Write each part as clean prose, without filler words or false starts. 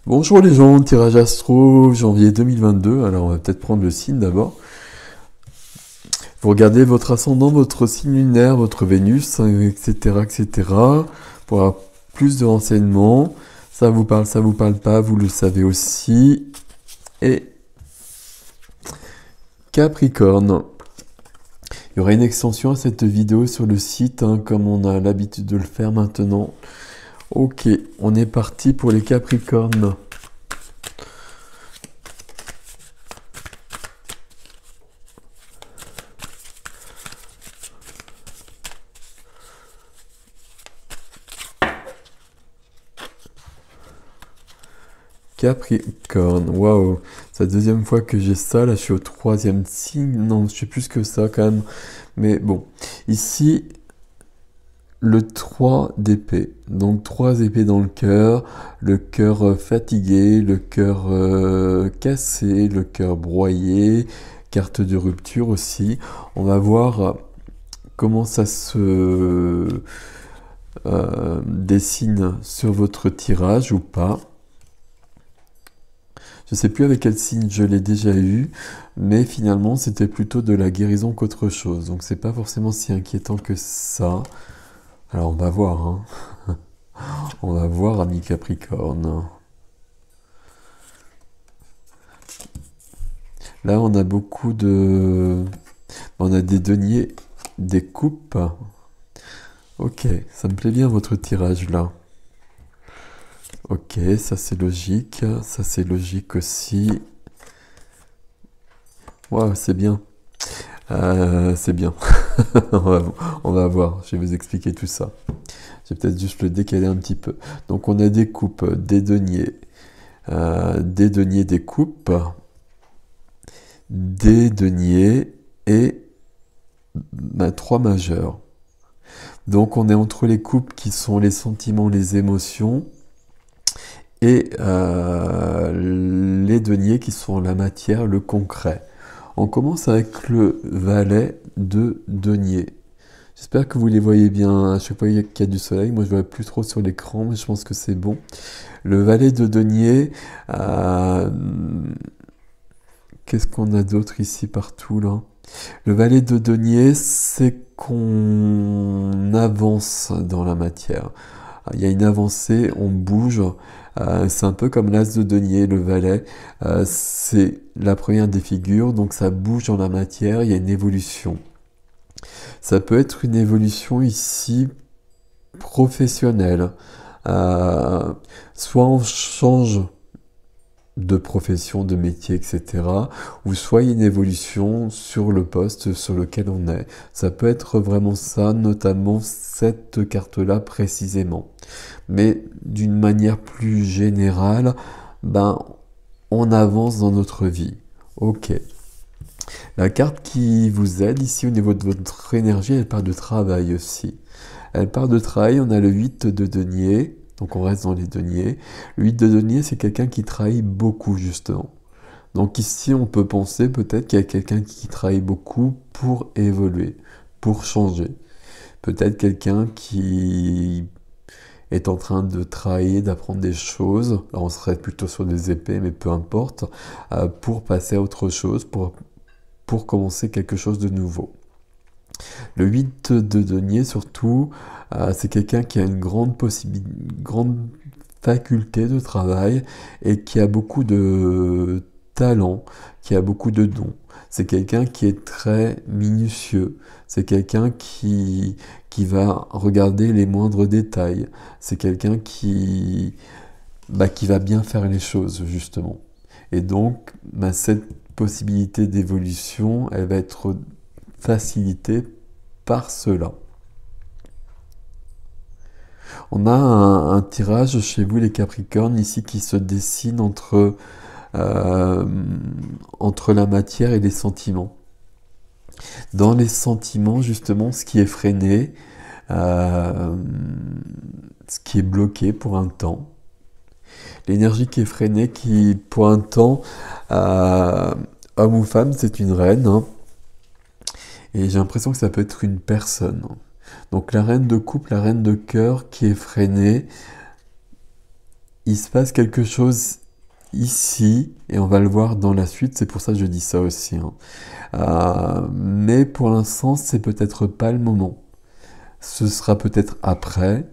Bonjour les gens, tirage astro, janvier 2022. Alors on va peut-être prendre le signe d'abord. Vous regardez votre ascendant, votre signe lunaire, votre Vénus, etc., etc. Pour avoir plus de renseignements. Ça vous parle pas, vous le savez aussi. Et Capricorne. Il y aura une extension à cette vidéo sur le site, comme on a l'habitude de le faire maintenant. Ok, on est parti pour les Capricornes. Capricorne, waouh, c'est la deuxième fois que j'ai ça, là je suis au troisième signe, non, je suis plus que ça quand même, mais bon, ici, le 3 d'épée, donc 3 épées dans le cœur fatigué, le cœur cassé, le cœur broyé, carte de rupture aussi, on va voir comment ça se dessine sur votre tirage ou pas. Je sais plus avec quel signe je l'ai déjà eu, mais finalement c'était plutôt de la guérison qu'autre chose. Donc c'est pas forcément si inquiétant que ça. Alors on va voir, hein. On va voir, ami Capricorne. Là on a beaucoup de... On a des deniers, des coupes. Ok, ça me plaît bien votre tirage là. Ok, ça c'est logique aussi. Waouh, c'est bien. C'est bien. On va voir, je vais vous expliquer tout ça. Je vais peut-être juste le décaler un petit peu. Donc on a des coupes, des deniers, des coupes, des deniers et 3 majeurs. Donc on est entre les coupes qui sont les sentiments, les émotions, et les deniers qui sont la matière, le concret. On commence avec le valet de denier. J'espère que vous les voyez bien. À chaque fois qu'il y a du soleil, moi je ne vois plus trop sur l'écran, mais je pense que c'est bon. Le valet de denier, qu'est-ce qu'on a d'autre ici partout là? Le valet de denier, c'est qu'on avance dans la matière. Il y a une avancée, on bouge. C'est un peu comme l'as de denier, le valet. C'est la première des figures, donc ça bouge dans la matière, il y a une évolution. Ça peut être une évolution ici professionnelle. Soit on change de profession, de métier, etc. Ou soit il y a une évolution sur le poste sur lequel on est. Ça peut être vraiment ça, notamment cette carte-là précisément. Mais d'une manière plus générale, on avance dans notre vie. Ok. La carte qui vous aide ici au niveau de votre énergie, elle parle de travail aussi. Elle parle de travail, on a le 8 de denier, donc on reste dans les deniers. Le 8 de denier, c'est quelqu'un qui travaille beaucoup justement. Donc ici, on peut penser peut-être qu'il y a quelqu'un qui travaille beaucoup pour évoluer, pour changer. Peut-être quelqu'un qui est en train de travailler, d'apprendre des choses. Alors on serait plutôt sur des épées, mais peu importe, pour passer à autre chose, pour commencer quelque chose de nouveau. Le 8 de denier, surtout, c'est quelqu'un qui a une grande faculté de travail et qui a beaucoup de talent, qui a beaucoup de dons. C'est quelqu'un qui est très minutieux. C'est quelqu'un qui va regarder les moindres détails. C'est quelqu'un qui va bien faire les choses, justement. Et donc, cette possibilité d'évolution, elle va être facilitée par cela. On a un tirage chez vous les Capricornes ici qui se dessine entre la matière et les sentiments. Dans les sentiments, justement, ce qui est freiné, ce qui est bloqué pour un temps, l'énergie qui est freinée, qui pour un temps, homme ou femme, c'est une reine, hein. Et j'ai l'impression que ça peut être une personne. Donc la reine de coupe, la reine de cœur qui est freinée, il se passe quelque chose ici, et on va le voir dans la suite, c'est pour ça que je dis ça aussi, hein. Mais pour l'instant, c'est peut-être pas le moment. Ce sera peut-être après.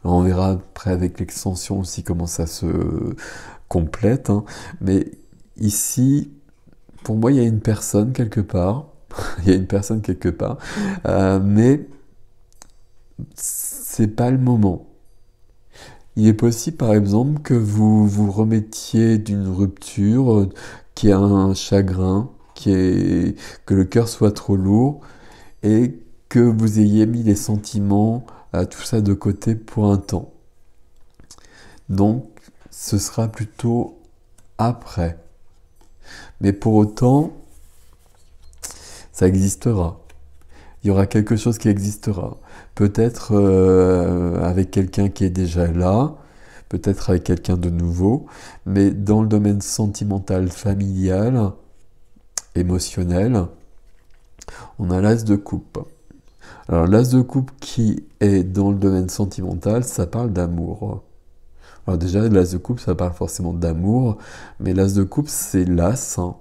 On verra après avec l'extension aussi comment ça se complète, hein. Mais ici, pour moi, il y a une personne quelque part. Il y a une personne quelque part. Mais c'est pas le moment. Il est possible, par exemple, que vous vous remettiez d'une rupture, qui a un chagrin, que le cœur soit trop lourd, et que vous ayez mis les sentiments, tout ça de côté pour un temps. Donc, ce sera plutôt après. Mais pour autant, ça existera. Il y aura quelque chose qui existera. Peut-être avec quelqu'un qui est déjà là, peut-être avec quelqu'un de nouveau, mais dans le domaine sentimental, familial, émotionnel, on a l'as de coupe. Alors l'as de coupe qui est dans le domaine sentimental, ça parle d'amour. Alors déjà, l'as de coupe, ça parle forcément d'amour, mais l'as de coupe, c'est l'as, hein.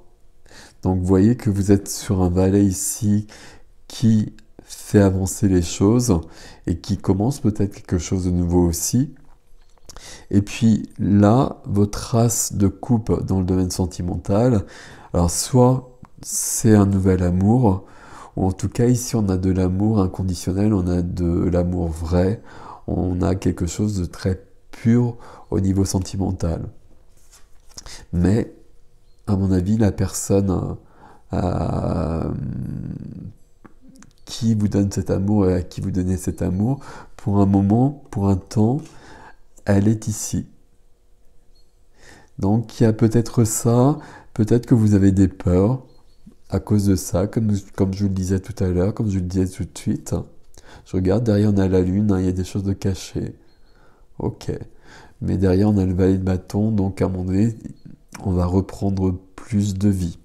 Donc vous voyez que vous êtes sur un valet ici qui fait avancer les choses et qui commence peut-être quelque chose de nouveau aussi. Et puis là, votre as de coupe dans le domaine sentimental, alors soit c'est un nouvel amour, ou en tout cas ici on a de l'amour inconditionnel, on a de l'amour vrai, on a quelque chose de très pur au niveau sentimental. Mais à mon avis, la personne qui vous donne cet amour et à qui vous donnez cet amour, pour un moment, pour un temps, elle est ici. Donc il y a peut-être ça, peut-être que vous avez des peurs à cause de ça, comme je vous le disais tout à l'heure, comme je vous le disais tout de suite. Je regarde, derrière on a la lune, hein, il y a des choses de cachées. Ok. Mais derrière on a le valet de bâton, donc à un moment donné, on va reprendre plus de vie.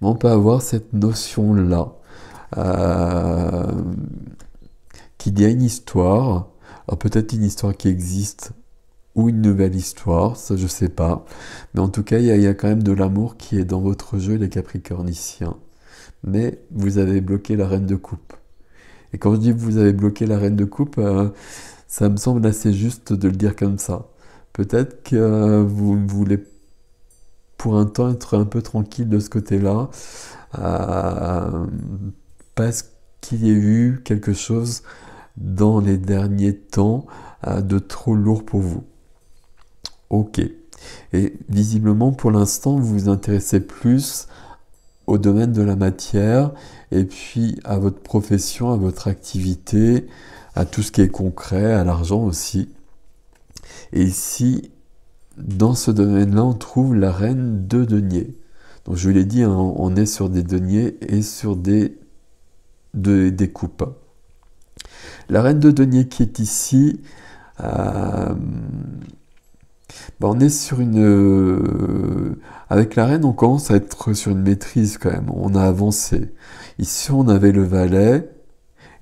Mais on peut avoir cette notion-là, qu'il y a une histoire, alors peut-être une histoire qui existe, ou une nouvelle histoire, ça je sais pas. Mais en tout cas, il y a quand même de l'amour qui est dans votre jeu, les Capricorniciens. Mais vous avez bloqué la reine de coupe. Et quand je dis que vous avez bloqué la reine de coupe, ça me semble assez juste de le dire comme ça. Peut-être que vous voulez pour un temps être un peu tranquille de ce côté-là, parce qu'il y a eu quelque chose dans les derniers temps de trop lourd pour vous. Ok. Et visiblement, pour l'instant, vous vous intéressez plus au domaine de la matière et puis à votre profession, à votre activité, à tout ce qui est concret, à l'argent aussi. Et ici, dans ce domaine-là, on trouve la reine de deniers. Donc je vous l'ai dit, hein, on est sur des deniers et sur des coupes. La reine de deniers qui est ici, on est sur une... avec la reine, on commence à être sur une maîtrise quand même. On a avancé. Ici, on avait le valet.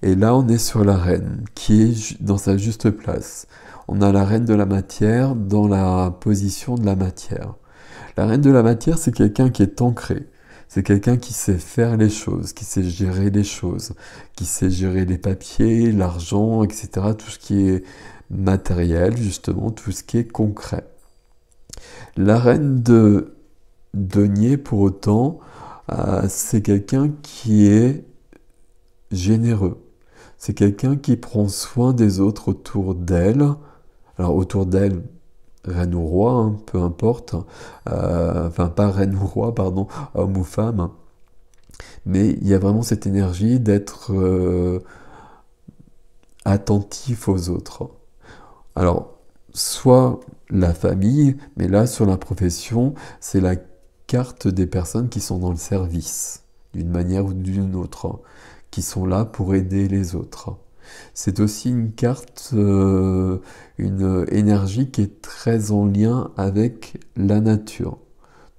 Et là, on est sur la reine, qui est dans sa juste place. On a la reine de la matière dans la position de la matière. La reine de la matière, c'est quelqu'un qui est ancré. C'est quelqu'un qui sait faire les choses, qui sait gérer les choses, qui sait gérer les papiers, l'argent, etc. Tout ce qui est matériel, justement, tout ce qui est concret. La reine de denier, pour autant, c'est quelqu'un qui est généreux. C'est quelqu'un qui prend soin des autres autour d'elle. Alors autour d'elle, reine ou roi, hein, peu importe. Enfin, pas reine ou roi, pardon, homme ou femme. Mais il y a vraiment cette énergie d'être attentif aux autres. Alors, soit la famille, mais là, sur la profession, c'est la carte des personnes qui sont dans le service, d'une manière ou d'une autre, qui sont là pour aider les autres. C'est aussi une carte, une énergie qui est très en lien avec la nature.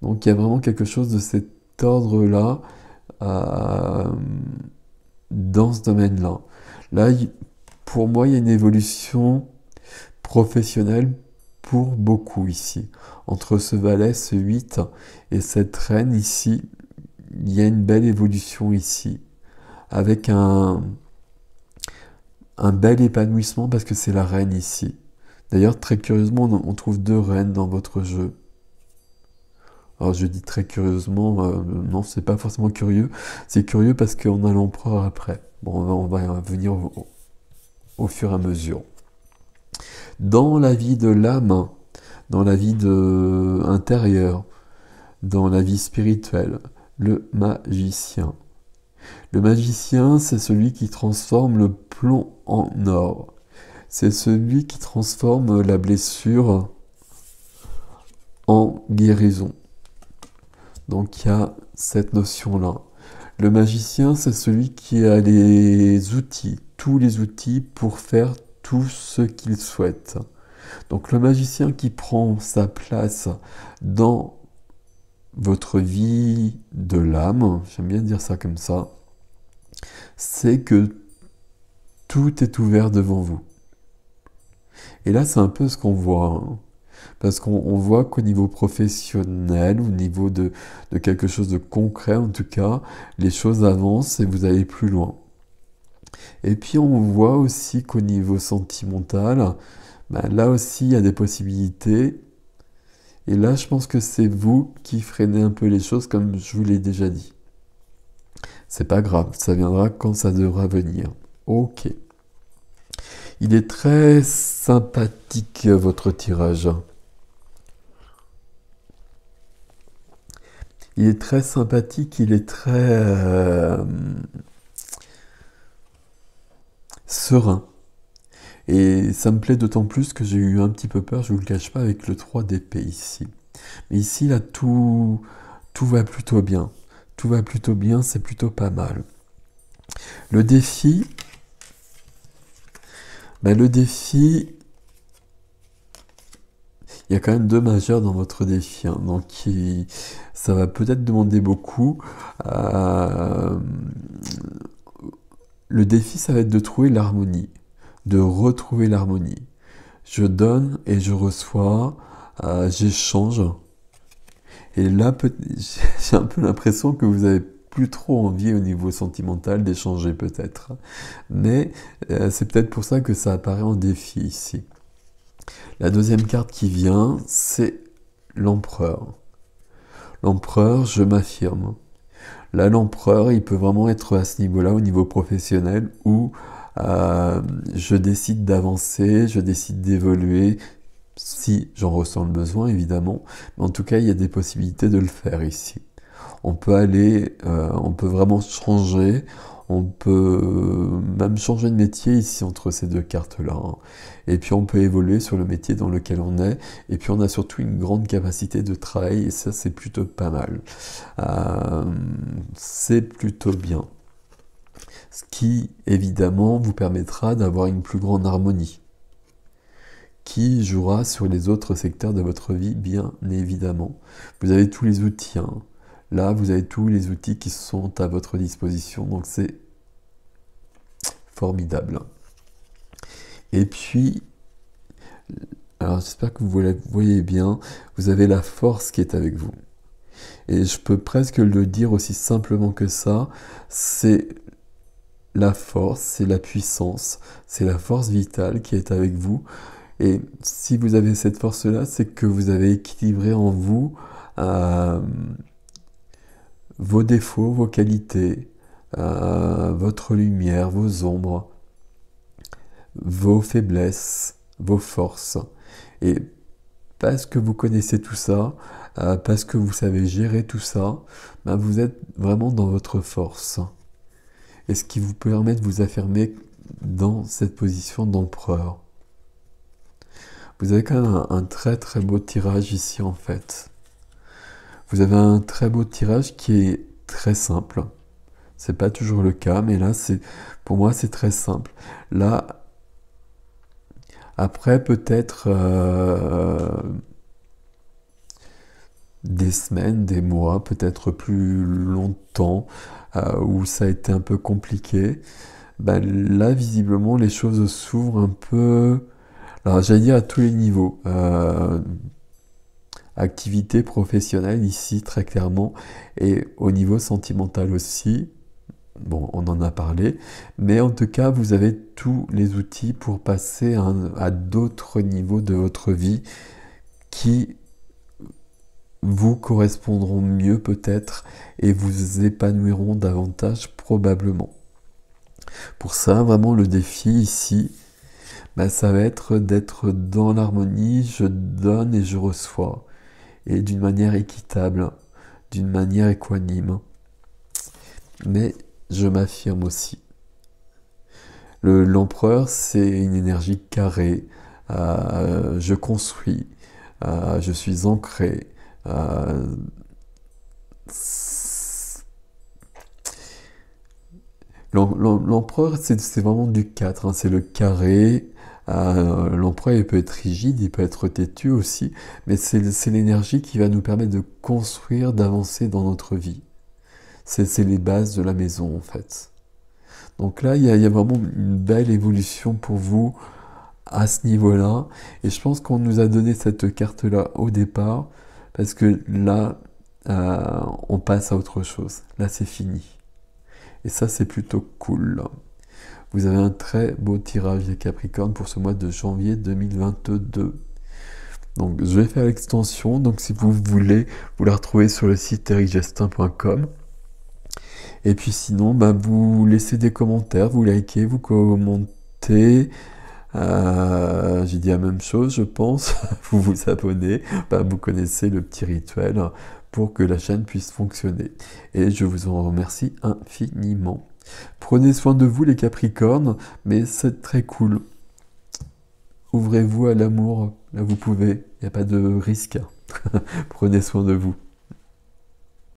Donc il y a vraiment quelque chose de cet ordre-là dans ce domaine-là. Là, pour moi, il y a une évolution professionnelle pour beaucoup ici. Entre ce valet, ce 8 et cette reine ici, il y a une belle évolution ici, avec un bel épanouissement parce que c'est la reine ici. D'ailleurs, très curieusement, on trouve deux reines dans votre jeu. Alors je dis très curieusement, non, c'est pas forcément curieux. C'est curieux parce qu'on a l'empereur après. Bon, on va venir au fur et à mesure. Dans la vie de l'âme, dans la vie intérieure, dans la vie spirituelle, le magicien. Le magicien, c'est celui qui transforme le plomb en or. C'est celui qui transforme la blessure en guérison. Donc il y a cette notion-là. Le magicien, c'est celui qui a les outils, tous les outils pour faire tout ce qu'il souhaite. Donc le magicien qui prend sa place dans votre vie de l'âme, j'aime bien dire ça comme ça, c'est que tout est ouvert devant vous. Et là, c'est un peu ce qu'on voit, hein. Parce qu'on voit qu'au niveau professionnel, au niveau de quelque chose de concret en tout cas, les choses avancent et vous allez plus loin. Et puis on voit aussi qu'au niveau sentimental, là aussi il y a des possibilités. Et là, je pense que c'est vous qui freinez un peu les choses comme je vous l'ai déjà dit. C'est pas grave, ça viendra quand ça devra venir. Ok. Il est très sympathique votre tirage. Il est très sympathique, il est très serein. Et ça me plaît d'autant plus que j'ai eu un petit peu peur, je vous le cache pas, avec le 3 d'épée ici. Mais ici, là, tout va plutôt bien. Tout va plutôt bien, c'est plutôt pas mal. Le défi, il y a quand même 2 majeurs dans votre défi, hein, donc ça va peut-être demander beaucoup. Le défi, ça va être de trouver l'harmonie, de retrouver l'harmonie. Je donne et je reçois, j'échange. Et là, j'ai un peu l'impression que vous avez plus trop envie au niveau sentimental d'échanger peut-être. Mais c'est peut-être pour ça que ça apparaît en défi ici. La deuxième carte qui vient, c'est l'empereur. L'empereur, je m'affirme. Là, l'empereur, il peut vraiment être à ce niveau-là, au niveau professionnel, où je décide d'avancer, je décide d'évoluer, si j'en ressens le besoin, évidemment. Mais en tout cas, il y a des possibilités de le faire ici. On peut aller, on peut vraiment changer, on peut même changer de métier ici entre ces deux cartes-là, hein. Et puis on peut évoluer sur le métier dans lequel on est, et puis on a surtout une grande capacité de travail, et ça c'est plutôt pas mal. C'est plutôt bien. Ce qui, évidemment, vous permettra d'avoir une plus grande harmonie, qui jouera sur les autres secteurs de votre vie, bien évidemment. Vous avez tous les outils, hein. Là, vous avez tous les outils qui sont à votre disposition, donc c'est formidable. Et puis, alors j'espère que vous voyez bien, vous avez la force qui est avec vous. Et je peux presque le dire aussi simplement que ça, c'est la force, c'est la puissance, c'est la force vitale qui est avec vous. Et si vous avez cette force-là, c'est que vous avez équilibré en vous vos défauts, vos qualités, votre lumière, vos ombres, vos faiblesses, vos forces. Et parce que vous connaissez tout ça, parce que vous savez gérer tout ça, vous êtes vraiment dans votre force. Et ce qui vous permet de vous affirmer dans cette position d'empereur. Vous avez quand même un très très beau tirage ici en fait. Vous avez un très beau tirage qui est très simple. C'est pas toujours le cas, mais là, pour moi, c'est très simple. Là, après peut-être des semaines, des mois, peut-être plus longtemps, où ça a été un peu compliqué, là, visiblement, les choses s'ouvrent un peu. Alors, j'allais dire à tous les niveaux. Activité professionnelle ici, très clairement, et au niveau sentimental aussi. Bon, on en a parlé, mais en tout cas, vous avez tous les outils pour passer à d'autres niveaux de votre vie qui vous correspondront mieux peut-être et vous épanouiront davantage probablement. Pour ça, vraiment, le défi ici, bah, ça va être d'être dans l'harmonie, je donne et je reçois, et d'une manière équitable, d'une manière équanime. Mais je m'affirme aussi. L'empereur, c'est une énergie carrée. Je construis, je suis ancré. euh, L'empereur, c'est vraiment du 4, hein, c'est le carré. L'empereur, il peut être rigide, il peut être têtu aussi, mais c'est l'énergie qui va nous permettre de construire, d'avancer dans notre vie. C'est les bases de la maison, en fait. Donc là, il y a vraiment une belle évolution pour vous à ce niveau-là. Et je pense qu'on nous a donné cette carte-là au départ, parce que là, on passe à autre chose. Là, c'est fini. Et ça, c'est plutôt cool. Vous avez un très beau tirage des Capricornes pour ce mois de janvier 2022. Donc, je vais faire l'extension. Donc, si vous voulez, vous la retrouvez sur le site ericgestin.com. Et puis sinon, bah, vous laissez des commentaires, vous likez, vous commentez. J'ai dit la même chose, je pense. Vous vous abonnez. Bah, vous connaissez le petit rituel pour que la chaîne puisse fonctionner. Et je vous en remercie infiniment. Prenez soin de vous les Capricornes, mais c'est très cool. Ouvrez-vous à l'amour, là vous pouvez, il n'y a pas de risque. Prenez soin de vous.